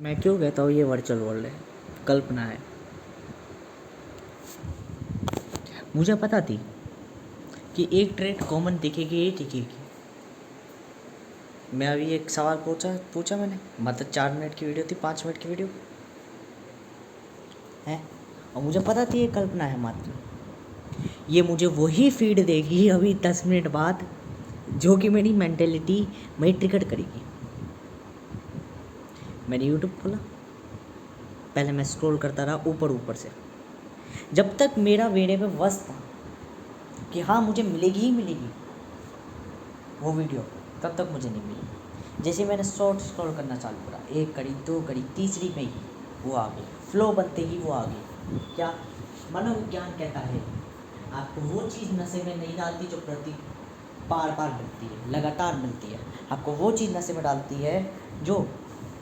मैं क्यों कहता हूँ ये वर्चुअल वर्ल्ड है, कल्पना है। मुझे पता थी कि एक ट्रेड कॉमन दिखेगी ही दिखेगी। मैं अभी एक सवाल पूछा पूछा मैंने, मतलब 4 मिनट की वीडियो थी, 5 मिनट की वीडियो है, और मुझे पता थी ये कल्पना है मात्र। ये मुझे वही फीड देगी अभी 10 मिनट बाद जो कि मेरी मेंटेलिटी में ट्रिगर करेगी। मैंने यूट्यूब खोला, पहले मैं स्क्रॉल करता रहा ऊपर ऊपर से, जब तक मेरा मेरे पे वश था कि हाँ मुझे मिलेगी ही मिलेगी वो वीडियो, तब तक मुझे नहीं मिली। जैसे मैंने शॉर्ट स्क्रॉल करना चालू करा, 1 कड़ी 2 कड़ी, तीसरी में ही वो आ गई, फ्लो बनते ही वो आ गई। क्या मनोविज्ञान कहता है, आपको वो चीज़ नशे में नहीं डालती जो प्रति बार बार मिलती है, लगातार मिलती है। आपको वो चीज़ नशे में डालती है जो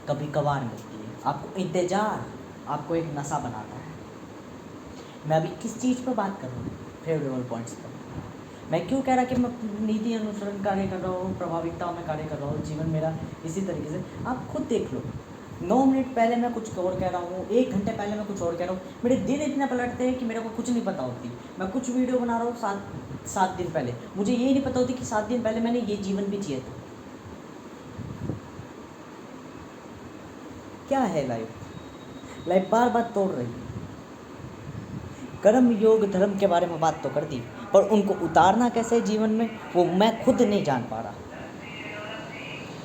कभी कभार मिलती है। आपको इंतज़ार आपको एक नशा बनाता है। मैं अभी किस चीज़ पर बात कर रहा हूँ? फेवरेबल पॉइंट्स पर। मैं क्यों कह रहा कि मैं नीति अनुसरण कार्य कर रहा हूँ, प्रभाविकता में कार्य कर रहा हूँ, जीवन मेरा इसी तरीके से। आप खुद देख लो, 9 मिनट पहले मैं कुछ और कह रहा हूँ, 1 घंटे पहले मैं कुछ और कह रहा हूँ। मेरे दिन इतने पलटते हैं कि मेरे को कुछ नहीं पता होती। मैं कुछ वीडियो बना रहा हूँ 7 दिन पहले, मुझे ये नहीं पता होती कि 7 दिन पहले मैंने ये जीवन भी जिया था। क्या है लाइफ बार बार तोड़ रही है। कर्म योग धर्म के बारे में बात तो कर दी, पर उनको उतारना कैसे जीवन में वो मैं खुद नहीं जान पा रहा।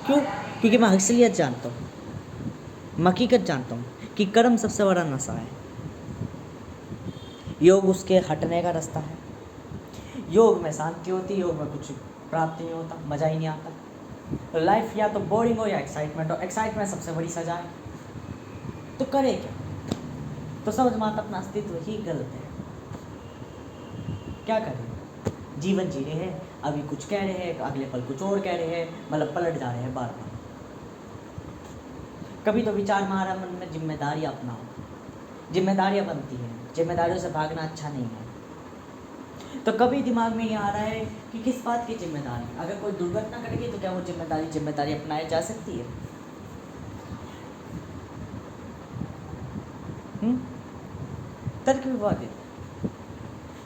क्यों? क्योंकि मैं असलियत जानता हूँ, हकीकत जानता हूँ कि कर्म सबसे बड़ा नशा है, योग उसके हटने का रास्ता है। योग में शांति होती है, योग में कुछ प्राप्त नहीं होता, मज़ा ही नहीं आता। लाइफ या तो बोरिंग हो या एक्साइटमेंट हो। एक्साइटमेंट सबसे बड़ी सजा है, तो करे क्या? तो समझ मात अपना अस्तित्व ही गलत है। क्या करें? जीवन जी रहे हैं, अभी कुछ कह रहे हैं, अगले पल कुछ और कह रहे हैं, मतलब पलट जा रहे हैं बार बार। कभी तो विचार में आ रहा मन में जिम्मेदारी अपनाओ, जिम्मेदारियाँ बनती हैं, जिम्मेदारियों से भागना अच्छा नहीं है। तो कभी दिमाग में ये आ रहा है कि किस बात की जिम्मेदारी, अगर कोई दुर्घटना घटेगी तो क्या वो जिम्मेदारी अपनाई जा सकती है? तर्क विवाद है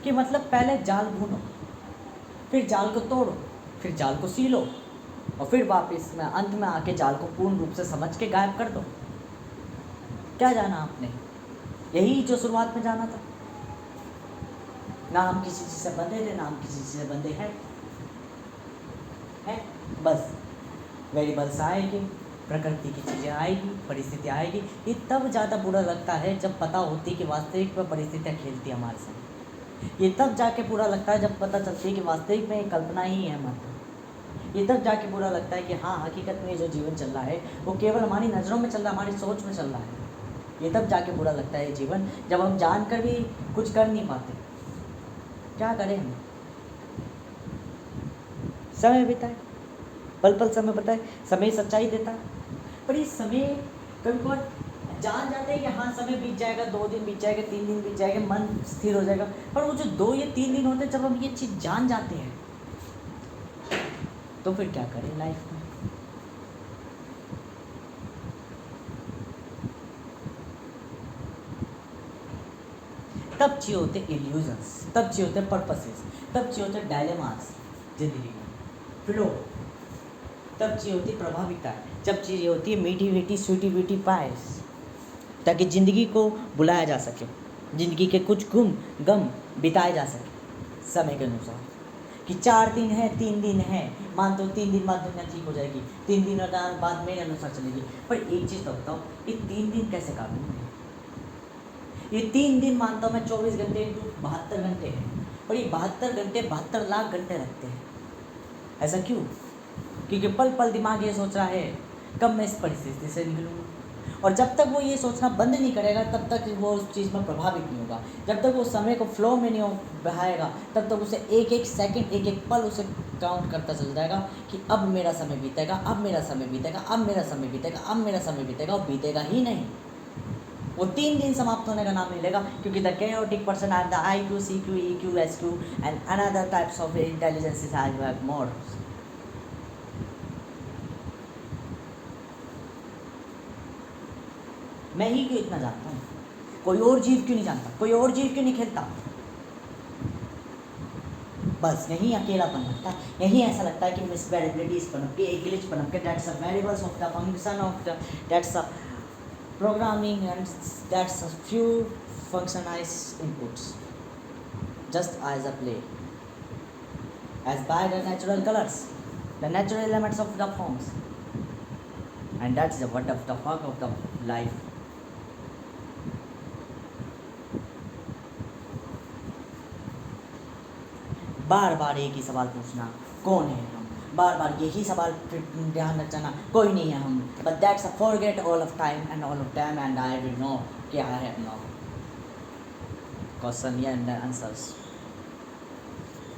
कि मतलब पहले जाल भूनो, फिर जाल को तोड़ो, फिर जाल को सीलो, और फिर वापस में अंत में आके जाल को पूर्ण रूप से समझ के गायब कर दो। क्या जाना आपने? यही जो शुरुआत में जाना था। ना हम किसी चीज़ से बंधे थे, ना हम किसी चीज़ से बंधे हैं। बस वेरिएबल्स आएंगे, प्रकृति की चीज़ें आएगी, परिस्थितियाँ आएगी। ये तब ज़्यादा बुरा लगता है जब पता होती कि वास्तविक में परिस्थितियाँ खेलती हमारे साथ। ये तब जाके बुरा लगता है जब पता चलती है कि वास्तविक में कल्पना ही है मात्र। ये तब जाके बुरा लगता है कि हाँ हकीकत में जो जीवन चल रहा है वो केवल हमारी नज़रों में चल रहा है, हमारी सोच में चल रहा है। ये तब जाके बुरा लगता है जीवन, जब हम जानकर भी कुछ कर नहीं पाते। क्या करें हम? समय बिताए, पल पल समय बताए, समय सच्चाई देता है। पर ये समय कभी कभार जान जाते हैं कि हाँ समय बीत जाएगा, 2 दिन बीत जाएगा, 3 दिन बीत जाएगा, मन स्थिर हो जाएगा। पर वो जो 2 या 3 दिन होते हैं जब हम ये चीज़ जान जाते हैं, तो फिर क्या करें लाइफ में? तब चाहिए होते इल्यूजन्स, तब चाहिए होते पर्पसेस, तब चाहिए होते डायलेमास जिंदगी में, फ्लो। तब चाहिए होती प्रभाविकता, जब चाहिए होती है मीठी मीठी स्वीटी ब्यूटी पाइस, ताकि ज़िंदगी को बुलाया जा सके, ज़िंदगी के कुछ गम बिताए जा सके समय के अनुसार। कि 4 दिन है, 3 दिन है, मान तो 3 दिन बाद दुनिया ठीक हो जाएगी, 3 दिन बाद मेरे अनुसार चलेगी। पर एक चीज़ तो बताओ, ये 3 दिन कैसे कानून है? ये 3 दिन मानता हूँ मैं 24 घंटे इंटू 72 घंटे हैं, और ये 72 घंटे 72 लाख घंटे रखते हैं। ऐसा क्यों? क्योंकि पल पल दिमाग ये सोच रहा है कब मैं इस परिस्थिति से निकलूँगा, और जब तक वो ये सोचना बंद नहीं करेगा तब तक वो उस चीज़ में प्रभावित नहीं होगा। जब तक वो समय को फ्लो में नहीं बहाएगा तब तक उसे एक एक सेकंड, एक एक पल उसे काउंट करता चल जाएगा कि अब मेरा समय बीतेगा, अब मेरा समय बीतेगा, अब मेरा समय बीतेगा, अब मेरा समय बीतेगा, और बीतेगा ही नहीं। वो 3 दिन समाप्त होने का नाम नहीं लेगा, क्योंकि the chaotic person and the IQ, CQ, EQ, SQ and another types of intelligences have more. मैं ही क्यों इतना जानता हूँ, कोई और जीव क्यों नहीं जानता, कोई और जीव क्यों नहीं खेलता। बस यहीं अकेलापन लगता है, यहीं ऐसा लगता है कि मिसवेरिएबिलिटीज पनपती है, ग्लिच पनपते हैं, that's a variables of the function of the, that's a programming, and that's a few functionized inputs just as a play as by the natural colors, the natural elements of the forms, and that's the what of the fuck of the life. बार बार एक ही सवाल पूछना, कौन है हम, बार बार यही सवाल ध्यान रखना, कोई नहीं है हम, but that's a forget all of time and all of time and I will know कि I have no question and answers.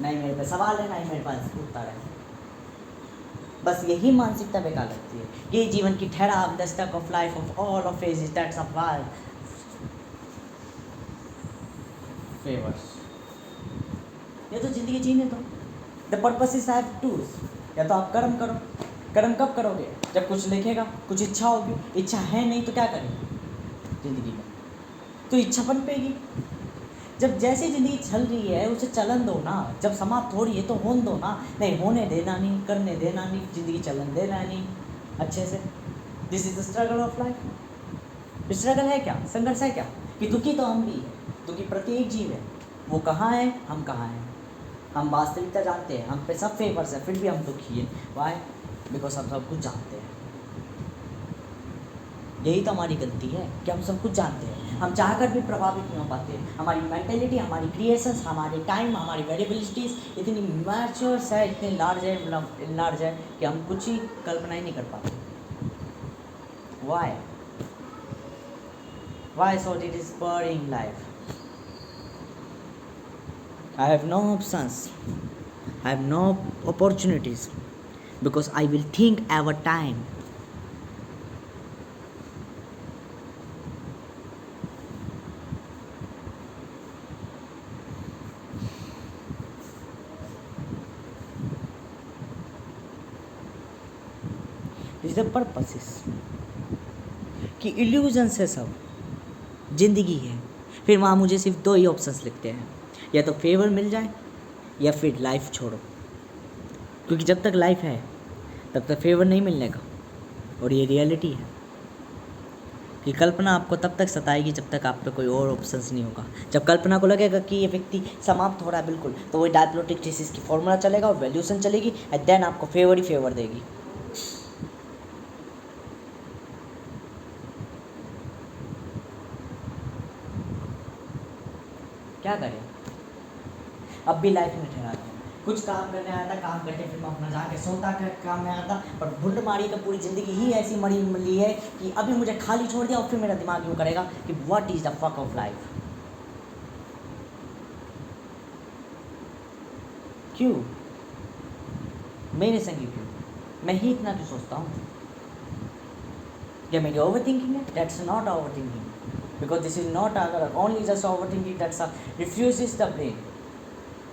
नहीं मेरे पास सवाल है, नहीं मेरे पास उत्तर है। बस यही मानसिकता बेकार लगती है, ये जीवन की ठहराव, the stock of life of all of phases, that's a वाल फेवर्स। ये तो जिंदगी जीने दो, the purpose is have tools. या तो आप कर्म करो, कर्म कब करोगे, जब कुछ लिखेगा, कुछ इच्छा होगी, इच्छा है नहीं तो क्या करेंगे जिंदगी में, तो इच्छा पनपेगी। जब जैसी ज़िंदगी चल रही है उसे चलन दो ना, जब समाप्त हो रही है तो होने दो ना, नहीं होने देना नहीं, करने देना नहीं, ज़िंदगी चलन देना नहीं अच्छे से। This is the struggle of life. Struggle है क्या, संघर्ष है क्या, कि दुखी तो हम भी है, दुखी प्रत्येक जीव है। वो कहाँ है, हम कहाँ हैं, हम वास्तविकता जानते हैं, हम पे सब फेवर्स है, फिर भी हम दुखी है। वाई, बिकॉज हम सब कुछ जानते हैं। यही तो हमारी गलती है कि हम सब कुछ जानते हैं, हम चाहकर भी प्रभावित नहीं हो पाते। हमारी मेंटेलिटी, हमारी क्रिएशंस, हमारे टाइम, हमारी वेरिएबिलिटीज़ इतनी मैच्योर्स है, इतनी लार्ज है कि हम कुछ ही कल्पना ही नहीं कर पाते। Why so it is boring life. I have no options, I have no opportunities, because I will think every time. This is the purposes कि इल्यूजन्स है, सब जिंदगी है। फिर वहाँ मुझे सिर्फ दो ही ऑप्शंस लिखते हैं, या तो फेवर मिल जाए या फिर लाइफ छोड़ो, क्योंकि जब तक लाइफ है तब तक फेवर नहीं मिलने का। और ये रियलिटी है कि कल्पना आपको तब तक सताएगी जब तक आप पे कोई और ऑप्शंस नहीं होगा। जब कल्पना को लगेगा कि ये व्यक्ति समाप्त हो रहा है बिल्कुल, तो वही डायप्लोटिक थीसिस की फॉर्मूला चलेगा और वैल्यूशन चलेगी, एंड देन आपको फेवर ही फेवर देगी। क्या करें, अब भी लाइफ में ठहरा था, कुछ काम करने आया था, काम करके फिर मैं अपना जाके सोता काम में आया था, पर भुंड मारी तो पूरी ज़िंदगी ही ऐसी मरी मिली है कि अभी मुझे खाली छोड़ दिया और फिर मेरा दिमाग यूँ करेगा कि what is the fuck off life. क्यों मेरे संगी, क्यों मैं ही इतना क्यों सोचता हूँ? क्या मेरी ओवर थिंकिंग है? That's not over thinking, because this is not only just overthinking, that's refuses the brain,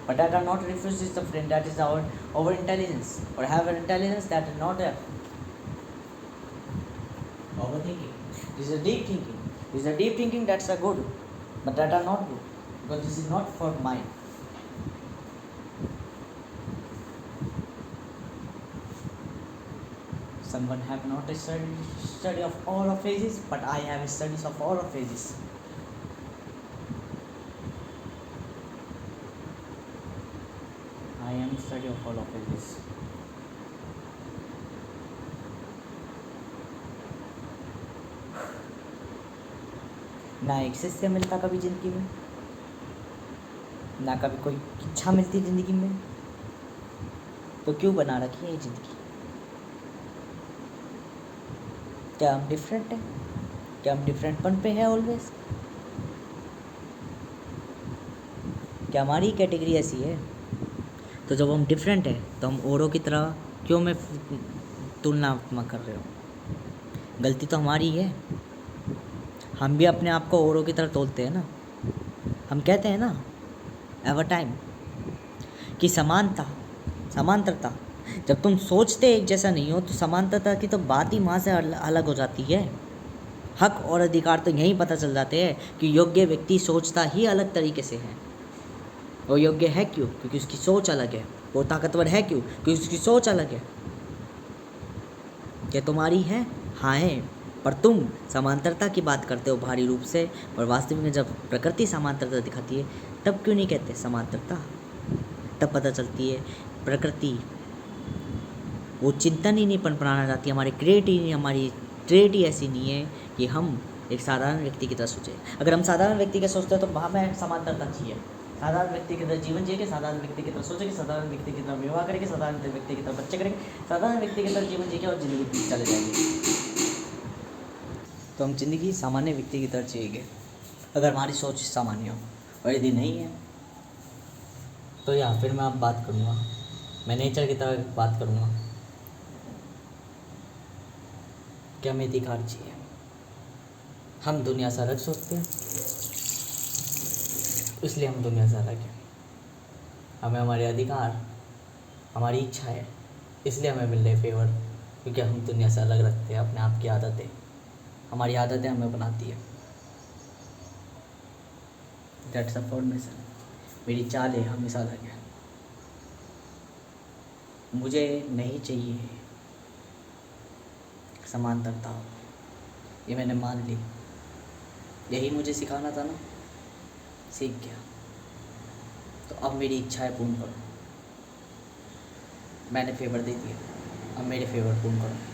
but that are not refuses the brain, that is our over intelligence, or have an intelligence that is not overthinking. This is a deep thinking, this is a deep thinking, that's a good, but that are not good, because this is not for mind. Someone have not a study of all of phases, but I have studies of all of phases. I am study of all of phases. ना access से मिलता कभी ज़िंदगी में, ना कभी कोई इच्छा मिलती ज़िंदगी में, तो क्यों बना रखी है ये ज़िंदगी? क्या हम डिफरेंट हैं? क्या हम डिफरेंटपन पे है ऑलवेज? क्या हमारी कैटेगरी ऐसी है? तो जब हम डिफरेंट है तो हम औरों की तरह क्यों में तुलना कर रहे हो? गलती तो हमारी है, हम भी अपने आप को औरों की तरह तोलते हैं ना। हम कहते हैं ना एवर टाइम कि समांतरता, जब तुम सोचते एक जैसा नहीं हो तो समांतरता की तो बात ही वहाँ से अलग हो जाती है। हक और अधिकार तो यहीं पता चल जाते हैं कि योग्य व्यक्ति सोचता ही अलग तरीके से है। वो योग्य है क्यों? क्योंकि उसकी सोच अलग है। वो ताकतवर है क्यों? क्योंकि उसकी सोच अलग है। क्या तुम्हारी है? हाँ है, पर तुम समांतरता की बात करते हो भारी रूप से, पर वास्तविक में जब प्रकृति समांतरता दिखाती है तब क्यों नहीं कहते समांतरता? तब पता चलती है प्रकृति वो चिंतन ही नहीं पनपनाना चाहती, हमारी हमारी ट्रेट ही ऐसी नहीं है कि हम एक साधारण व्यक्ति की तरह सोचें। अगर हम साधारण व्यक्ति की सोचते हैं तो वहाँ में समांतरता चाहिए। साधारण व्यक्ति की तरह जीवन जिएंगे, साधारण व्यक्ति की तरह सोचेंगे, साधारण व्यक्ति की तरह विवाह करेंगे, साधारण व्यक्ति की तरह बच्चे करेंगे, साधारण व्यक्ति की तरह जीवन जिएंगे और ज़िंदगी चले जाएंगे। तो हम जिंदगी सामान्य व्यक्ति की तरह जिएंगे अगर हमारी सोच सामान्य हो, और यदि नहीं है तो या फिर मैं अब बात करूँगा, मैं नेचर की तरह बात करूँगा कि हमें अधिकार चाहिए। हम दुनिया से अलग सोचते हैं, इसलिए हम दुनिया से अलग हैं। हमें हमारे अधिकार, हमारी इच्छा है, इसलिए हमें मिल रहे फेवर, क्योंकि हम दुनिया से अलग रखते हैं अपने आप की आदतें। हमारी आदतें हमें बनाती है। That's a formation. मेरी चाल है हमेशा अलग है। मुझे नहीं चाहिए समांतरता, ये मैंने मान ली। यही मुझे सिखाना था ना, सीख गया। तो अब मेरी इच्छाएं पूर्ण करो। मैंने फेवर दे दिया, अब मेरे फेवर पूर्ण करो।